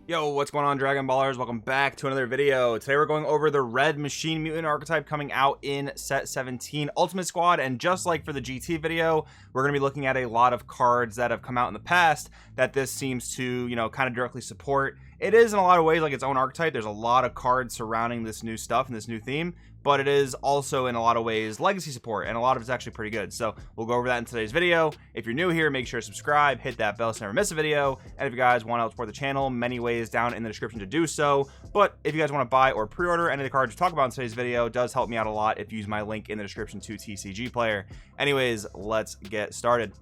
Yo, what's going on, Dragon Ballers? Welcome back to another video. Today we're going over the red machine mutant archetype coming out in set 17 Ultimate Squad, and just like for the GT video, we're going to be looking at a lot of cards that have come out in the past that this seems to, kind of directly support. It is in a lot of ways like its own archetype. There's a lot of cards surrounding this new stuff and this new theme, but it is also in a lot of ways legacy support, and a lot of it's actually pretty good. So we'll go over that in today's video. If you're new here, make sure to subscribe, hit that bell so you never miss a video, and if you guys want to help support the channel, many ways down in the description to do so. But if you guys want to buy or pre-order any of the cards we talk about in today's video, it does help me out a lot if you use my link in the description to TCG Player. Anyways, let's get started.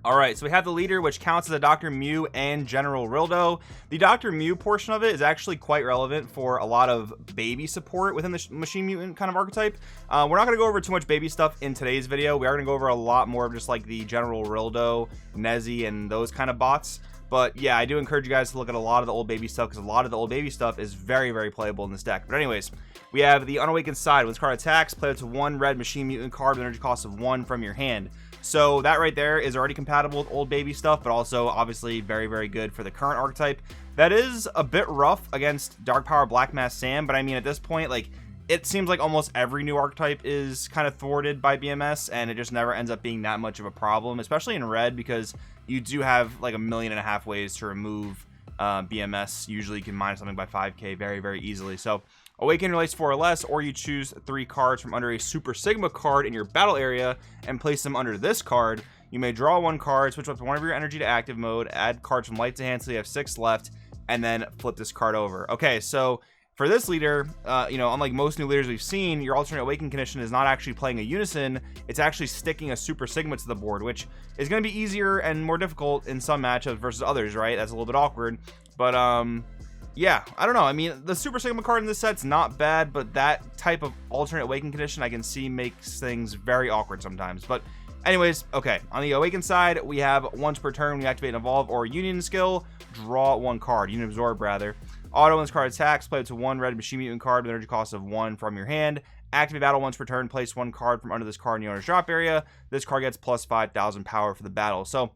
Alright, so we have the leader, which counts as a Dr. Mew and General Rilldo. The Dr. Mew portion of it is actually quite relevant for a lot of baby support within the Machine Mutant kind of archetype. We're not going to go over too much baby stuff in today's video. We are going to go over a lot more of just like the General Rilldo, Nezzy, and those kind of bots. But yeah, I do encourage you guys to look at a lot of the old baby stuff, because a lot of the old baby stuff is very, very playable in this deck. But anyways, we have the Unawakened side. When this card attacks, play it to one red Machine Mutant card with energy cost of 1 from your hand. So that right there is already compatible with old baby stuff, but also obviously very, very good for the current archetype. That is a bit rough against Dark Power Black Mass Sam, but I mean, at this point, like, it seems like almost every new archetype is kind of thwarted by BMS, and it just never ends up being that much of a problem, especially in red, because you do have like 1.5 million ways to remove BMS. Usually you can mine something by 5k very, very easily. So Awaken relates 4 or less, or you choose 3 cards from under a Super Sigma card in your battle area and place them under this card. You may draw 1 card, switch up to one of your energy to active mode, add cards from light to hand so you have 6 left, and then flip this card over. Okay, so for this leader, unlike most new leaders we've seen, your alternate awakening condition is not actually playing a unison. It's actually sticking a Super Sigma to the board, which is going to be easier and more difficult in some matchups versus others, right? That's a little bit awkward, but yeah, I don't know. I mean, the Super Sigma card in this set's not bad, but that type of alternate awakening condition I can see makes things very awkward sometimes. But anyways, okay, on the awaken side, we have once per turn when you activate an evolve or union skill, draw 1 card, union absorb rather. Auto when this card attacks, play it to 1 red Machine Mutant card with energy cost of 1 from your hand. Activate battle once per turn, place 1 card from under this card in the owner's drop area. This card gets plus 5,000 power for the battle. So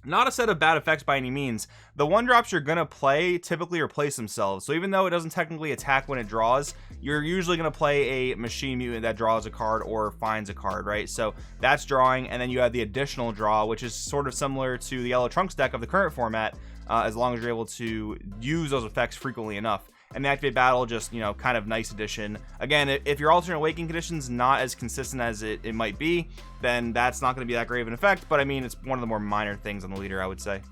not a set of bad effects by any means. The 1-drops you're going to play typically replace themselves. So even though it doesn't technically attack when it draws, you're usually going to play a Machine Mutant that draws a card or finds a card, right? So that's drawing, and then you have the additional draw, which is sort of similar to the Yellow Trunks deck of the current format, as long as you're able to use those effects frequently enough. And the activate battle, just, kind of nice addition. Again, if your alternate awakening condition's not as consistent as it might be, then that's not going to be that great of an effect. But I mean, it's one of the more minor things on the leader, I would say.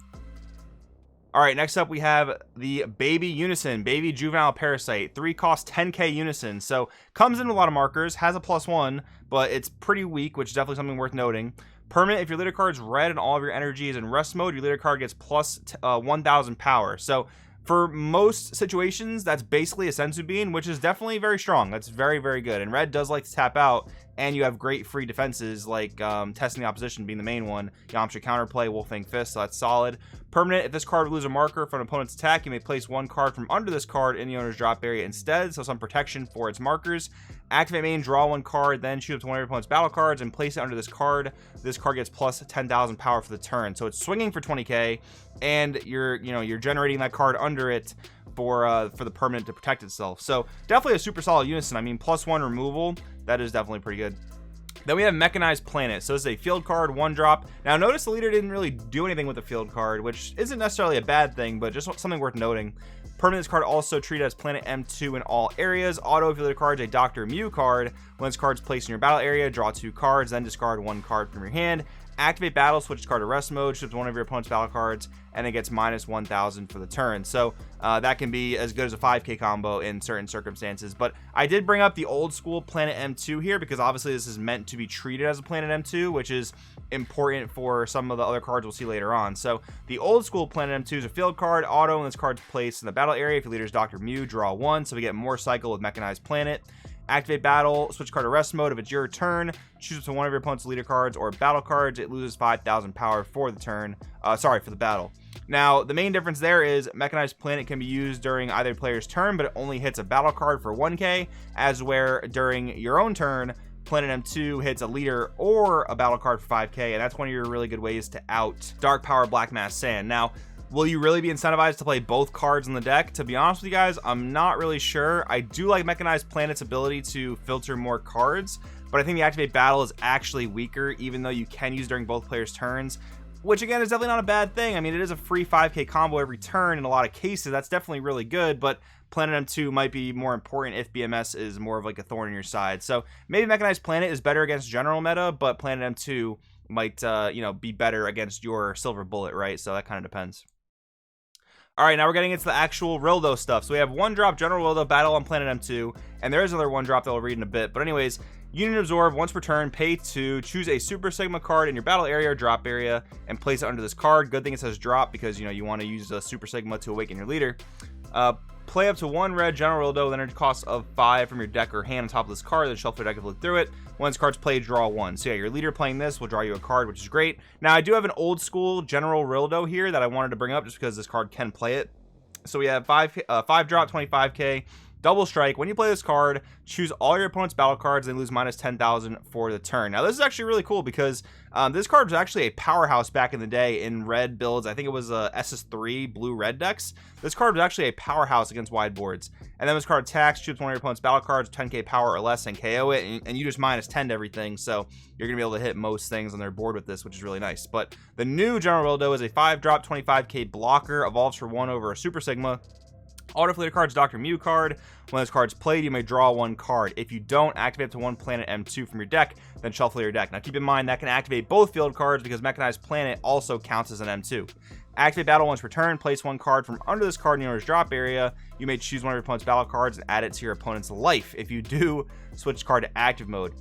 All right, next up we have the Baby Unison, Baby Juvenile Parasite. 3 cost 10k Unison. So comes in a lot of markers, has a +1, but it's pretty weak, which is definitely something worth noting. Permanent, if your leader card's red and all of your energy is in rest mode, your leader card gets plus 1,000 power. So for most situations, that's basically a Senzu Bean, which is definitely very strong. That's very, very good. And red does like to tap out, and you have great free defenses like testing the opposition being the main one. Yamcha counterplay, Wolfang Fist, so that's solid. Permanent, if this card would lose a marker from an opponent's attack, you may place 1 card from under this card in the owner's drop area instead, so some protection for its markers. Activate main, draw 1 card, then shoot up to one of your opponent's battle cards and place it under this card. This card gets plus 10,000 power for the turn, so it's swinging for 20k, and you're generating that card under it for the permanent to protect itself. So definitely a super solid unison. I mean, +1 removal, that is definitely pretty good. Then we have Mechanized Planet. So this is a field card, 1-drop. Now notice the leader didn't really do anything with the field card, which isn't necessarily a bad thing, but just something worth noting. Permanent, this card also treated as Planet M2 in all areas. Auto, if your leader card is a Dr. Mew card, when this card is placed in your battle area, draw 2 cards, then discard 1 card from your hand. Activate battle, switch this card to rest mode, shift one of your opponent's battle cards, and it gets minus 1,000 for the turn. So that can be as good as a 5k combo in certain circumstances. But I did bring up the old school Planet M2 here because obviously this is meant to be treated as a Planet M2, which is important for some of the other cards we'll see later on. So the old school Planet M2 is a field card. Auto, when this card's placed in the battle area, if your leader is Dr. Mew, draw 1. So we get more cycle with Mechanized Planet. Activate battle, switch card to rest mode. If it's your turn, choose to one of your opponent's leader cards or battle cards. It loses 5,000 power for the turn. For the battle. Now, the main difference there is Mechanized Planet can be used during either player's turn, but it only hits a battle card for 1k, as where during your own turn, Planet M2 hits a leader or a battle card for 5k, and that's one of your really good ways to out Dark Power Black Mass Sand. Now, Will you really be incentivized to play both cards in the deck? To be honest with you guys, I'm not really sure. I do like Mechanized Planet's ability to filter more cards, but I think the Activate Battle is actually weaker, even though you can use during both players' turns, which again is definitely not a bad thing. I mean, it is a free 5k combo every turn in a lot of cases. That's definitely really good, but Planet M2 might be more important if BMS is more of like a thorn in your side. So maybe Mechanized Planet is better against general meta, but Planet M2 might be better against your Silver Bullet, right? So that kind of depends. All right, now we're getting into the actual Rilldo stuff. So we have 1-drop General Rilldo Battle on Planet M2, and there is another 1-drop that I'll read in a bit. But anyways, Unit Absorb, once per turn, pay 2, choose a Super Sigma card in your battle area or drop area, and place it under this card. Good thing it says drop, because you want to use a Super Sigma to awaken your leader. Play up to 1 red General Rilldo with energy cost of 5 from your deck or hand on top of this card, then shuffle your deck and look through it. Once card's played, draw 1. So yeah, your leader playing this will draw you a card, which is great. Now I do have an old school General Rilldo here that I wanted to bring up just because this card can play it. So we have 5 drop, 25k, double strike. When you play this card, choose all your opponent's battle cards and lose minus 10,000 for the turn. Now this is actually really cool because this card was actually a powerhouse back in the day in red builds. I think it was SS3 blue-red decks. This card was actually a powerhouse against wide boards. And then this card attacks, choose one of your opponent's battle cards, 10k power or less, and KO it, and you just minus 10 to everything. So you're gonna be able to hit most things on their board with this, which is really nice. But the new General Rilldo is a 5-drop 25k blocker, evolves for 1 over a Super Sigma. Autoflater card's Dr. Mew card. When this card's played, you may draw 1 card. If you don't, activate up to 1 Planet M2 from your deck, then shuffle your deck. Now keep in mind that can activate both field cards because Mechanized Planet also counts as an M2. Activate Battle once per turn, place 1 card from under this card in your owner's drop area. You may choose one of your opponent's battle cards and add it to your opponent's life. If you do, switch card to active mode.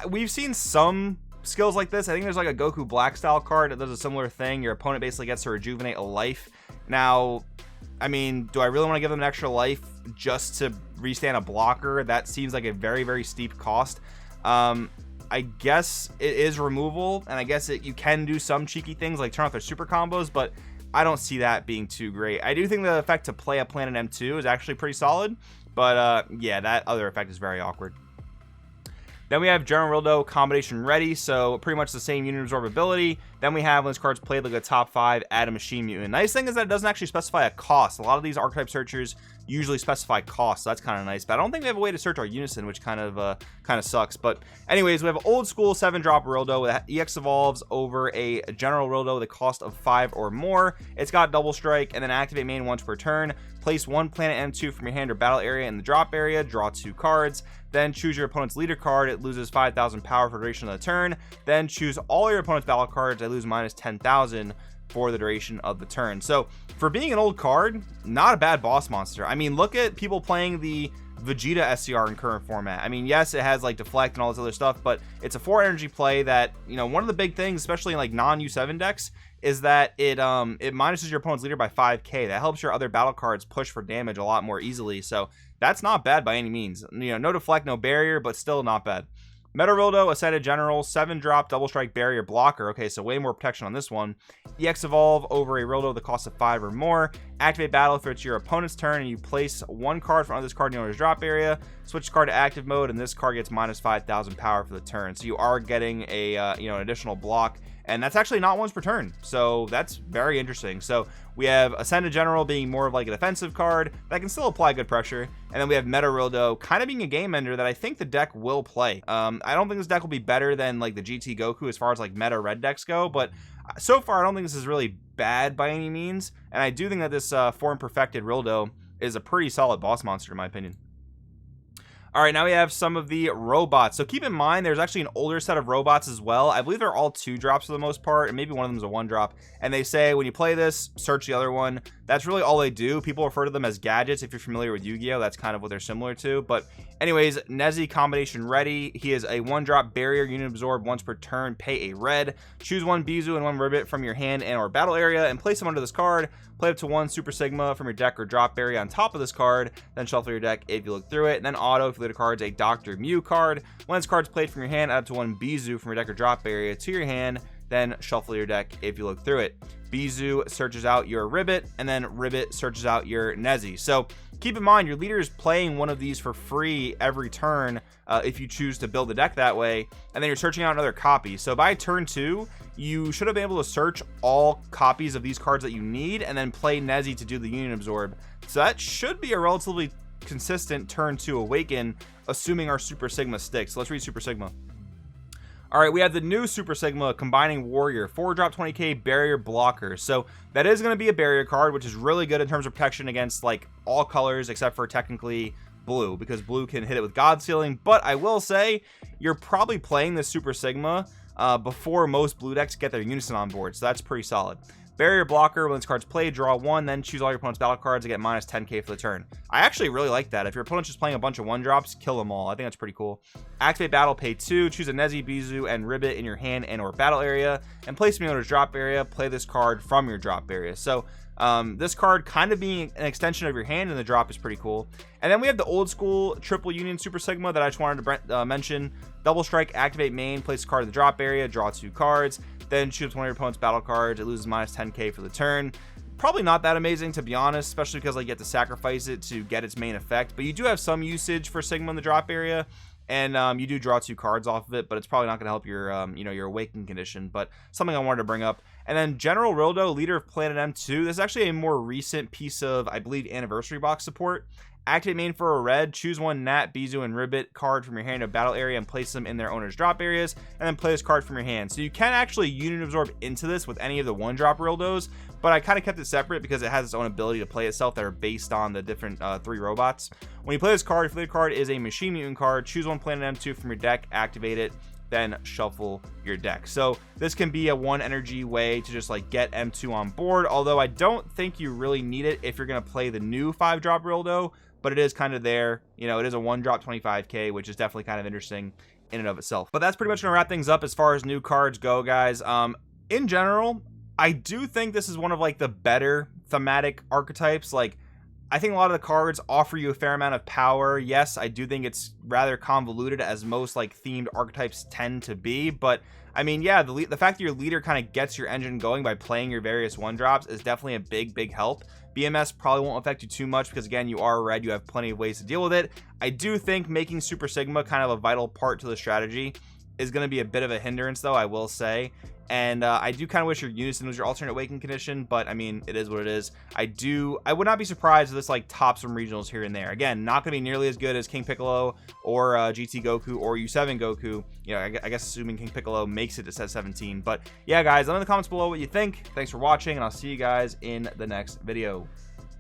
We've seen some skills like this. I think there's like a Goku Black style card that does a similar thing. Your opponent basically gets to rejuvenate a life. Now, I mean, do I really want to give them an extra life just to restand a blocker? That seems like a very, very steep cost. I guess it is removal, and I guess you can do some cheeky things like turn off their super combos, but I don't see that being too great. I do think the effect to play a Planet M2 is actually pretty solid, but yeah, that other effect is very awkward. Then we have General Rilldo combination ready, so pretty much the same unit absorbability. Then we have, when this card's played, like a top 5, add a machine mutant. Nice thing is that it doesn't actually specify a cost. A lot of these archetype searchers usually specify cost, so that's kind of nice. But I don't think we have a way to search our unison, which kind of sucks. But anyways, we have old school 7-drop Rilldo with EX evolves over a General Rilldo with a cost of 5 or more. It's got double strike, and then activate main once per turn. Place 1 Planet M2 from your hand or battle area in the drop area, draw 2 cards, then choose your opponent's leader card. It loses 5,000 power for the duration of the turn. Then choose all your opponent's battle cards. I lose minus 10,000 for the duration of the turn. So for being an old card, not a bad boss monster. I mean, look at people playing the Vegeta SCR in current format. I mean, yes, it has like deflect and all this other stuff, but it's a 4 energy play that, one of the big things, especially in like non U7 decks, is that it minuses your opponent's leader by 5k. That helps your other battle cards push for damage a lot more easily. So that's not bad by any means. No deflect, no barrier, but still not bad. Meta Rilldo, Ascended General, 7-drop, double strike barrier blocker. Okay, so way more protection on this one. EX evolve over a Rilldo with a cost of 5 or more. Activate battle if it's your opponent's turn and you place 1 card from under this card in your owner's drop area. Switch card to active mode, and this card gets minus 5,000 power for the turn. So you are getting a an additional block, and that's actually not once per turn. So that's very interesting. So we have Ascended General being more of like a defensive card that can still apply good pressure, and then we have Meta Rilldo kind of being a game ender that I think the deck will play. I don't think this deck will be better than like the GT Goku as far as like meta red decks go, but so far I don't think this is really bad by any means, and I do think that this form perfected Rilldo is a pretty solid boss monster in my opinion. All right, now we have some of the robots. So keep in mind, there's actually an older set of robots as well. I believe they're all 2-drops for the most part, and maybe one of them is a 1-drop. And they say when you play this, search the other one. That's really all they do. People refer to them as gadgets. If you're familiar with Yu-Gi-Oh, that's kind of what they're similar to. But anyways, Nezi combination ready. He is a 1-drop barrier, unit absorb once per turn, pay a red. Choose 1 Bizu and 1 Ribbit from your hand and or battle area and place them under this card. Play up to 1 Super Sigma from your deck or drop area on top of this card. Then shuffle your deck if you look through it. And then auto, if you lead a card's a Dr. Mew card. When this card's played from your hand, add up to 1 Bizu from your deck or drop area to your hand. then shuffle your deck if you look through it. Bizu searches out your Ribbit, and then Ribbit searches out your Nezzy. So keep in mind, your leader is playing one of these for free every turn if you choose to build the deck that way, and then you're searching out another copy. So by turn 2, you should have been able to search all copies of these cards that you need, and then play Nezzy to do the Union Absorb. So that should be a relatively consistent turn 2 Awaken, assuming our Super Sigma sticks. So let's read Super Sigma. All right, we have the new Super Sigma Combining Warrior, 4-drop 20k barrier blocker. So that is going to be a barrier card, which is really good in terms of protection against like all colors except for technically blue, because blue can hit it with God Sealing. But I will say you're probably playing this Super Sigma before most blue decks get their Unison on board, so that's pretty solid. Barrier blocker, when this card's played, draw 1, then choose all your opponent's battle cards and get minus 10k for the turn. I actually really like that. If your opponent's just playing a bunch of 1-drops, kill them all. I think that's pretty cool. Activate battle, pay 2, choose a Nezzy, Bizu, and Ribbit in your hand and or battle area, and place them in your drop area. Play this card from your drop area. So this card kind of being an extension of your hand in the drop is pretty cool. And then we have the old school triple Union Super Sigma that I just wanted to mention. Double strike, activate main, place a card in the drop area, draw 2 cards, then choose one of your opponent's battle cards. It loses minus 10k for the turn. Probably not that amazing, to be honest, especially because like you have to sacrifice it to get its main effect, but you do have some usage for Sigma in the drop area, and you do draw 2 cards off of it, but it's probably not going to help your your Awakening condition. But something I wanted to bring up. And then General Rilldo, leader of Planet M2. This is actually a more recent piece of, I believe, anniversary box support. Activate main for a red, choose one Nat, Bizu, and Ribbit card from your hand to battle area and place them in their owner's drop areas, and then play this card from your hand. So you can actually Union Absorb into this with any of the 1-drop Rildos, but I kind of kept it separate because it has its own ability to play itself that are based on the different 3 robots. When you play this card, if the card is a Machine Mutant card, choose one Planet M2 from your deck, activate it, then shuffle your deck. So this can be a 1 energy way to just like get M2 on board, although I don't think you really need it if you're going to play the new 5-drop Rildo, but it is kind of there. It is a 1-drop 25k, which is definitely kind of interesting in and of itself. But that's pretty much gonna wrap things up as far as new cards go, guys. In general, I do think this is one of like the better thematic archetypes. Like, I think a lot of the cards offer you a fair amount of power. Yes, I do think it's rather convoluted, as most like themed archetypes tend to be, but I mean, yeah, the fact that your leader kind of gets your engine going by playing your various 1-drops is definitely a big help. BMS probably won't affect you too much because, again, you are red. You have plenty of ways to deal with it. I do think making Super Sigma kind of a vital part to the strategy is going to be a bit of a hindrance, though, I will say. And I do kind of wish your Unison was your alternate Awakening condition, but I mean, it is what it is. I would not be surprised if this like tops some regionals here and there. Again, not going to be nearly as good as King Piccolo or GT Goku or U7 Goku. I guess assuming King Piccolo makes it to set 17. But yeah, guys, let me know in the comments below what you think. Thanks for watching, and I'll see you guys in the next video.